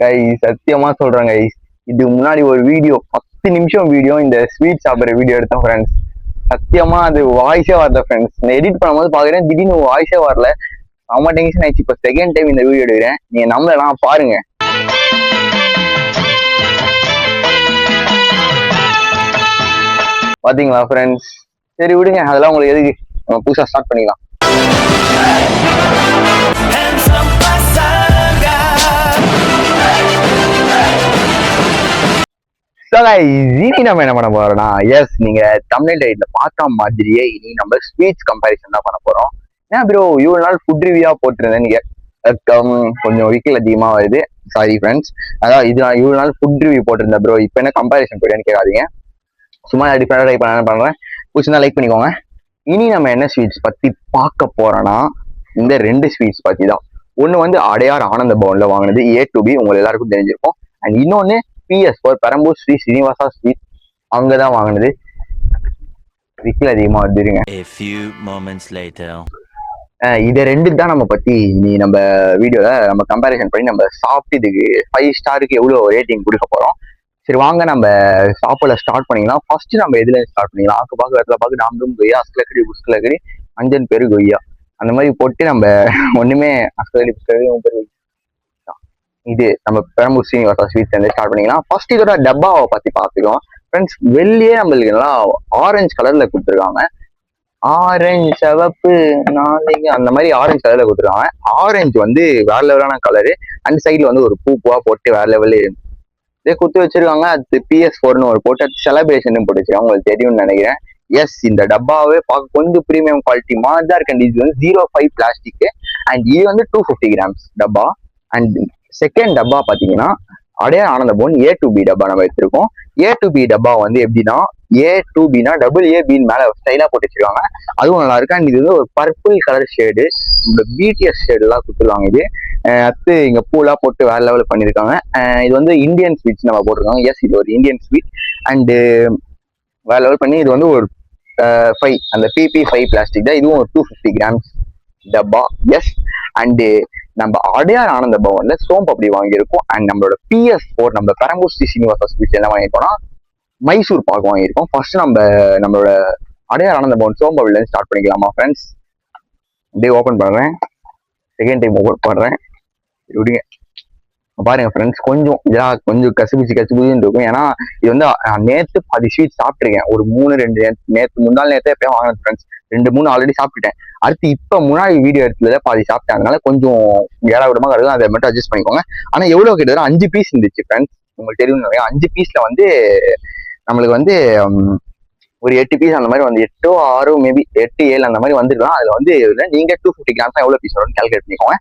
Guys சத்தியமா சொல்றேன் guys. இதுக்கு முன்னாடி ஒரு வீடியோ 10 நிமிஷம் வீடியோ இந்த ஸ்வீட் சாப்பிட்ற வீடியோ எடுத்தேன் ஃப்ரெண்ட்ஸ். சத்தியமா அது வாய்ஸே வரல ஃப்ரெண்ட்ஸ். நான் எடிட் பண்ணும்போது பாக்குறேன் திடீர்னு வாய்ஸே வரல. செம்ம டென்ஷன் ஆயிடுச்சு. இப்போ செகண்ட் டைம் இந்த வீடியோ எடுக்கிறேன். நீங்க நம்மளலாம் பாருங்க. பாத்தீங்களா ஃப்ரெண்ட்ஸ்? சரி விடுங்க, அதெல்லாம் உங்களுக்கு எதுக்கு, நம்ம புதுசா ஸ்டார்ட் பண்ணிக்கலாம். இனி நம்ம என்ன பண்ண போறோம்னா, எஸ் நீங்க தமிழ் டைட்ல பார்த்த மாதிரியே இனி நம்ம ஸ்வீட்ஸ் கம்பேரிசன் தான் பண்ண போறோம். ஏன் ப்ரோ இவ்வளவு நாள் ஃபுட் ரிவ்யூவா போட்டிருந்தேன் நீங்க கொஞ்சம் வீக்கில் அதிகமா வருது, சாரி ஃப்ரெண்ட்ஸ். அதான் இது இவ்வளவு நாள் ஃபுட் ரிவ்யூ போட்டிருந்தேன் ப்ரோ, இப்போ என்ன கம்பேரிசன் போயிடுன்னு கேட்காதீங்க. சும்மா டிஃப்ரெண்டா ட்ரை பண்ண பண்றேன். பிடிச்சிருந்தா லைக் பண்ணிக்கோங்க. இனி நம்ம என்ன ஸ்வீட்ஸ் பத்தி பார்க்க போறோம்னா, இந்த ரெண்டு ஸ்வீட்ஸ் பத்தி தான். ஒண்ணு வந்து அடையார் ஆனந்த பவன்ல வாங்கினது A2B, உங்களுக்கு எல்லாருக்கும் தெரிஞ்சிருக்கும். அண்ட் இன்னொன்னு PS4 பெரம்பூர் ஸ்ரீ ஸ்ரீனிவாசா ஸ்வீட், அங்கதான் வாங்கினது. விக்கில் அதிகமா வந்துருங்க. இதை ரெண்டு தான் நம்ம பத்தி நீ நம்ம வீடியோல நம்ம கம்பேரிசன் பண்ணி நம்ம சாப்பிட்டு இதுக்கு 5 ஸ்டாருக்கு எவ்வளவு ரேட்டிங் கொடுக்க போறோம். சரி வாங்க நம்ம சாப்பிட ஸ்டார்ட் பண்ணிக்கலாம். ஃபர்ஸ்ட் நம்ம எதுல ஸ்டார்ட் பண்ணிக்கலாம்? ஆக்கு பாக்கு இடத்துல பாக்கு நாமளும் கொய்யா, அஸ்கலக்கடி புஸ்கலக்கடி, அஞ்சன் பேரு கொய்யா, அந்த மாதிரி போட்டு நம்ம ஒண்ணுமே அஸ்கலக்கடி புஸ்கலக்கடி இது நம்ம பெரம்பூர் சீனிவாசா ஸ்வீட்ஸ் வந்து ஸ்டார்ட் பண்ணிக்கலாம். ஃபர்ஸ்ட் இதோட டப்பாவை பத்தி பார்த்துக்கலாம் ஃப்ரெண்ட்ஸ். வெளியே நம்மளுக்கு எல்லாம் ஆரஞ்சு கலர்ல கொடுத்துருக்காங்க. ஆரஞ்சு, சிவப்பு, நாளைக்கு அந்த மாதிரி ஆரஞ்சு கலர்ல கொடுத்துருக்காங்க. ஆரஞ்சு வந்து வேற லெவலான கலரு. அந்த சைட்ல வந்து ஒரு பூவா போட்டு வேற லெவலு இதே குத்து வச்சிருக்காங்க. அது PS4ன்னு ஒரு போட்டு அது செலிப்ரேஷன் போட்டு வச்சிருக்காங்க, உங்களுக்கு தெரியும்னு நினைக்கிறேன். எஸ் இந்த டப்பாவே பார்க்க கொஞ்சம் ப்ரீமியம் குவாலிட்டி மாதிரி தான் இருக்கு. இது வந்து 0.5 பிளாஸ்டிக் அண்ட் இது வந்து 250 கிராம்ஸ் டப்பா. அண்ட் செகண்ட் டப்பா பாத்தீங்கன்னா அடையார் ஆனந்த பவன் A2B டப்பா நம்ம எடுத்திருக்கோம். A2B டப்பா வந்து எப்படின்னா A2Bனா AA மேல ஸ்டைலா போட்டு வச்சிருக்காங்க, அதுவும் நல்லா இருக்கு. அண்ட் இது வந்து ஒரு பர்பிள் கலர் ஷேடு, இந்த BTS ஷேடு எல்லாம் கொடுத்துருவாங்க. இது அடுத்து இங்க பூலாம் போட்டு வேற லெவல் பண்ணிருக்காங்க. இது வந்து இந்தியன் ஸ்வீட்ஸ் நம்ம போட்டிருக்காங்க. எஸ் இது ஒரு இந்தியன் ஸ்வீட் அண்டு வேற லெவல் பண்ணி இது வந்து ஒரு 5 அந்த PP5 பிளாஸ்டிக் தான். இதுவும் ஒரு 250 கிராம்ஸ் டப்பா. எஸ் அண்டு நம்ம அடையார் ஆனந்த பவன்ல சோம்பு அப்படி வாங்கியிருக்கோம். அண்ட் நம்மளோட PS4 நம்ம பெரம்பூர் ஸ்ரீ ஸ்ரீனிவாசா ஸ்வீட்ஸ் என்ன வாங்கியிருக்கோம்னா மைசூர் பாக்கு வாங்கியிருக்கோம். ஃபர்ஸ்ட் நம்மளோட அடையார் ஆனந்த பவன் சோம்பு அப்படில ஸ்டார்ட் பண்ணிக்கலாமா ஃப்ரெண்ட்ஸ்? அப்படியே ஓப்பன் பண்றேன், செகண்ட் டைம் ஓப்பன் பண்றேன். விடுங்க பாருங்க ஃப்ரெண்ட்ஸ், கொஞ்சம் இதெல்லாம் கொஞ்சம் கசிபிச்சுன்னு இருக்கும். ஏன்னா இது வந்து நேற்று பாதி ஸ்வீட் சாப்பிட்டுருக்கேன். ஒரு 3-2 நேற்று முன்னாள் நேரத்தை எப்பயும் வாங்கினேன் ஃப்ரெண்ட்ஸ். 2-3 ஆல்ரெடி சாப்பிட்டுட்டேன். அடுத்து இப்ப முன்னாடி வீடியோ எடுத்துல பாதி சாப்பிட்டேன். அதனால கொஞ்சம் ஏழா விடமா கருது, அதை மட்டும் அட்ஜஸ்ட் பண்ணிக்கோங்க. ஆனா எவ்வளவு கிட்ட 5 பீஸ் இருந்துச்சு ஃப்ரெண்ட்ஸ், உங்களுக்கு தெரியும். 5 பீஸ்ல வந்து நம்மளுக்கு வந்து ஒரு 8 பீஸ் அந்த மாதிரி வந்து 8-6 மேபி 8-7 அந்த மாதிரி வந்துருக்கலாம். அதுல வந்து நீங்க 250 கிராம்ஸ் எவ்வளவு பீஸ் வரும்னு கால்குலேட் பண்ணிக்கோங்க.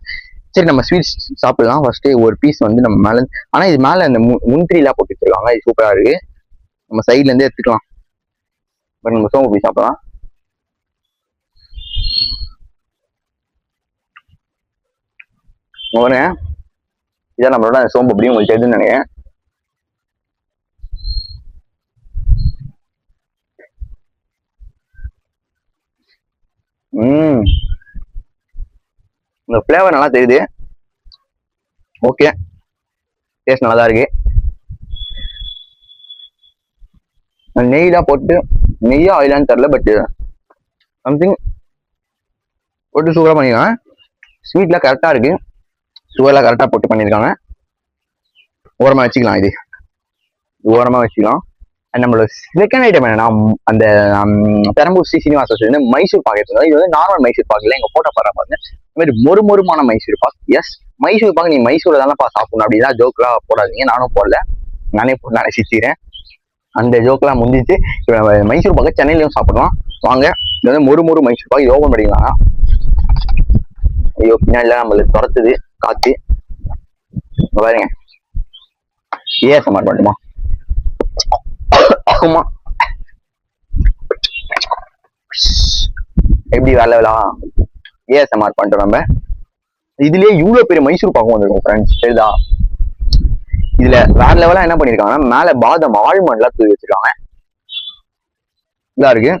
சரி நம்ம ஸ்வீட்ஸ் சாப்பிடலாம். ஃபர்ஸ்ட் ஒரு பீஸ் வந்து நம்ம மேல, ஆனா இது மேல இந்த முந்திரிலாம் போட்டு வச்சிருக்காங்க, இது சூப்பரா இருக்கு. நம்ம சைட்ல இருந்து எடுத்துக்கலாம். பட் நம்ம சோம்பு பீஸ் சாப்பிடலாம். இதான் நம்மளோட சோம்பு அப்படி உங்களுக்கு தெரியுதுன்னு நினைக்கிறேன். இந்த ஃபிளேவர் நல்லா தெரியுது. ஓகே, டேஸ்ட் நல்லா தான் இருக்கு. நெய் தான் போட்டு, நெய்யா ஆயிலான்னு தெரியல, பட் சம்திங் போட்டு சூப்பராக பண்ணிருக்காங்க. ஸ்வீட்லாம் கரெக்டாக இருக்கு, சுகர்லாம் கரெக்டாக போட்டு பண்ணியிருக்காங்க. ஓரமாக வச்சுக்கலாம், இது ஓரமாக வச்சுக்கலாம். அண்ட் நம்மளோட செகண்ட் ஐட்டம் என்னன்னா அந்த பெரம்பூர் ஸ்ரீ சீனிவாசா வந்து மைசூர் பாக்கு எடுத்துருந்தோம். இது வந்து நார்மல் மைசூர் பாக்கு இல்லை, எங்க போட்டோ பாருங்க இந்த மாதிரி மொறுமொறுமான மைசூர் பாக்கு. எஸ் மைசூர் பாக்கு நீ மைசூர்ல தானேப்பா சாப்பிடணும் அப்படின்னா ஜோக்லாம் போடாதீங்க. நானும் போடல, நானே போட்டு நானே சிரிச்சுக்கிறேன். அந்த ஜோக்கெல்லாம் முடிஞ்சிச்சு. இப்போ மைசூர் பாக்கு சென்னையிலையும் சாப்பிடலாம் வாங்க. இது வந்து மொறு மைசூர் பாக்கு, இது ஓபன் பண்ணிக்கலாம். ஐயோ பின்னாடி நம்மளுக்கு துரத்துது காத்து, பாருங்க. ஏசமாட் பண்ணுமா எப்படி வேற லெவலா ஏஎஸ்எம்ஆர் பண்ணிட்டோம் நம்ம. இதுலயே இவ்வளவு பெரிய மைசூர் பாக்கும் வந்திருக்கும் ஃப்ரெண்ட்ஸ், சரிதா? இதுல வேற லெவலா என்ன பண்ணிருக்காங்கன்னா மேல பாதாம் ஆல்மண்ட் எல்லாம் தூவி வச்சிருக்காங்க, இதா இருக்கு.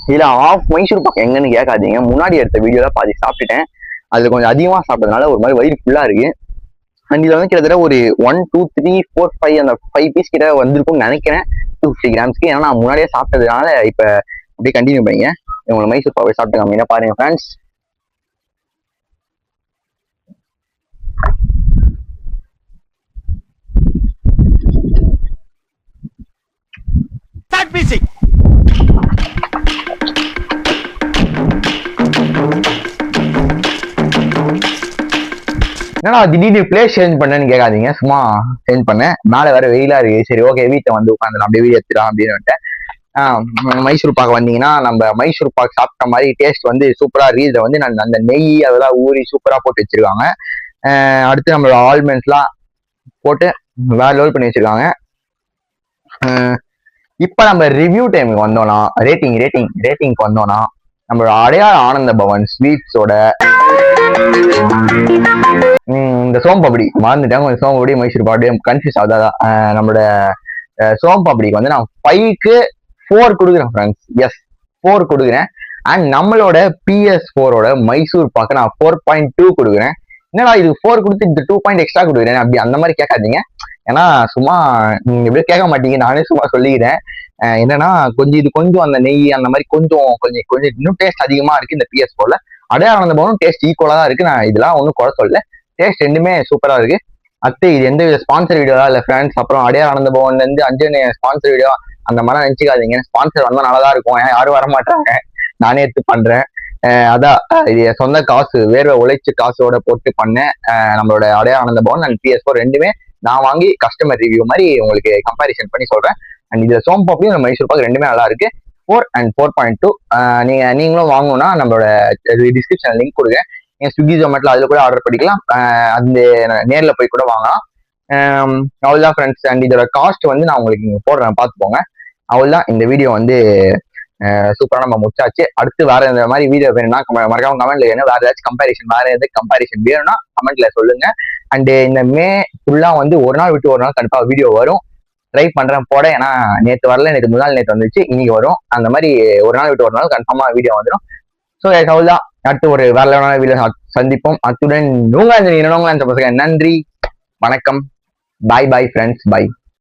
இதுல ஆஃப் மைசூர் பாக்கு எங்கன்னு கேட்காதீங்க, முன்னாடி எடுத்த வீடியோல பாதி சாப்பிட்டுட்டேன். அதுல கொஞ்சம் அதிகமா சாப்பிட்டதுனால ஒரு மாதிரி வயிறு ஃபுல்லா இருக்கு. அண்ட் இதுல வந்து கிட்டத்தட்ட ஒரு 1 2 3 4 5 அந்த 5 பீஸ் கிட்ட வந்திருக்கும்னு நினைக்கிறேன் 250 கிராம்ஸ்க்கு. ஏன்னா நான் முன்னாடியே சாப்பிட்டதுனால இப்ப அப்படியே கண்டினியூ பண்ணிங்க. உங்களுக்கு மைசூர் பாவை சாப்பிட்டு காமிங்க பாருங்க ஃப்ரெண்ட்ஸ். என்னடா திடீர்னு பிளேஸ் சேஞ்ச் பண்ணேன்னு கேட்காதீங்க, சும்மா சேஞ்ச் பண்ணேன். மேலே வேற வெயிலா இருக்கு. சரி ஓகே வீட்டை வந்து உட்காந்து அப்படியே வீடியோ எடுத்துலாம் அப்படின்னு. மைசூர் பாக்கு வந்தீங்கன்னா நம்ம மைசூர் பாக்கு சாப்பிட்ட மாதிரி டேஸ்ட் வந்து சூப்பரா ரீல்ல வந்து அந்த நெய் அதெல்லாம் ஊறி சூப்பரா போட்டு வச்சிருக்காங்க. அடுத்து நம்மளோட ஆல்மண்ட்ஸ்லாம் போட்டு வேற லெவல் பண்ணி வச்சிருக்காங்க. இப்ப நம்ம ரிவ்யூ டைமுக்கு வந்தோம்னா ரேட்டிங்க்கு வந்தோம்னா நம்மளோட அடையாள ஆனந்த பவன் ஸ்வீட்ஸோட இந்த சோம்பப்படி மறந்துட்டாங்க. சோம்பப்படி மைசூர் பாக்கு கன்ஃபியூஸ் ஆகுதா. நம்மளோட சோம்பப்படிக்கு வந்து நான் 5க்கு 4 கொடுக்குறேன் ஃப்ரெண்ட்ஸ். எஸ் 4 கொடுக்குறேன். அண்ட் நம்மளோட PS4ஓட மைசூர் பாக்கு நான் 4.2 கொடுக்குறேன். என்னடா இது 4 கொடுத்து இந்த 2 பாயிண்ட் எக்ஸ்ட்ரா கொடுக்குறேன் அப்படி அந்த மாதிரி கேட்காதீங்க. ஏன்னா சும்மா நீங்க எப்படியும் கேட்க மாட்டீங்க, நானே சும்மா சொல்லிக்கிறேன். என்னன்னா கொஞ்சம் அந்த நெய் அந்த மாதிரி கொஞ்சம் இன்னும் டேஸ்ட் அதிகமா இருக்கு இந்த PS4ல. அடையாளம் போனும் டேஸ்ட் ஈக்குவலா தான் இருக்கு. நான் இதெல்லாம் ஒன்றும் குறை சொல்லல, டேஸ்ட் ரெண்டுமே சூப்பரா இருக்கு. அடுத்து இது எந்த வித ஸ்பான்சர் வீடியோவா இல்ல ஃப்ரெண்ட்ஸ். அப்புறம் அடையாள ஆனந்த பவன்ல இருந்து அஞ்சனி ஸ்பான்சர் வீடியோ அந்த மாதிரி நினைச்சுக்காதீங்க. ஸ்பான்சர் வந்தா நல்லாதான் இருக்கும், யாரும் வரமாட்டாங்க, நானே எடுத்து பண்றேன். அதான் இது சொந்த காசு வேர்வை உழைச்சு காசோட போட்டு பண்ணேன். நம்மளோட அடையாள ஆனந்த பவன் அண்ட் PS4 ரெண்டுமே நான் வாங்கி கஸ்டமர் ரிவ்யூ மாதிரி உங்களுக்கு கம்பேரிசன் பண்ணி சொல்றேன். அண்ட் இதுல சோம்பப்படியும் மைசூர் பாக்கு ரெண்டுமே நல்லா இருக்கு. 4 and 4.2. நீங்களும் வாங்கணும்னா நம்மளோட டிஸ்கிரிப்ஷன் லிங்க் கொடுங்க. நீங்க ஸ்விக்கி ஜொமேட்டோல அதுல கூட ஆர்டர் பண்ணிக்கலாம். அந்த நேர்ல போய் கூட வாங்கலாம். அவ்வளவுதான் ஃப்ரெண்ட்ஸ். அண்ட் இதோட காஸ்ட் வந்து நான் உங்களுக்கு இங்க போடுறேன், பார்த்துப்போங்க. அவ்வளவுதான், இந்த வீடியோ வந்து சூப்பரா நம்ம முடிச்சாச்சு. அடுத்து வேற இந்த மாதிரி வீடியோ வேணும்னா மறக்காம கமெண்ட்ல வேணும். வேற ஏதாச்சும் கம்பேரிசன் வேற எதாவது கம்பேரிசன் வேணும்னா கமெண்ட்ல சொல்லுங்க. அண்ட் இந்த மே ஃபுல்லா வந்து ஒரு நாள் விட்டு ஒரு நாள் கண்டிப்பா வீடியோ வரும். ட்ரை பண்றேன் போட. ஏன்னா நேற்று வரல, நேற்று வந்துச்சு, இன்னைக்கு வரும். அந்த மாதிரி ஒரு நாள் விட்டு ஒரு நாள் கன்ஃபார்மா வீடியோ வந்துடும். ஸோ அவ்வளவுதான், அடுத்து ஒரு வேற லெவலான வீடியோ சந்திப்போம். அத்துடன் நன்றி, வணக்கம், பாய் பாய் ஃப்ரெண்ட்ஸ், பாய்.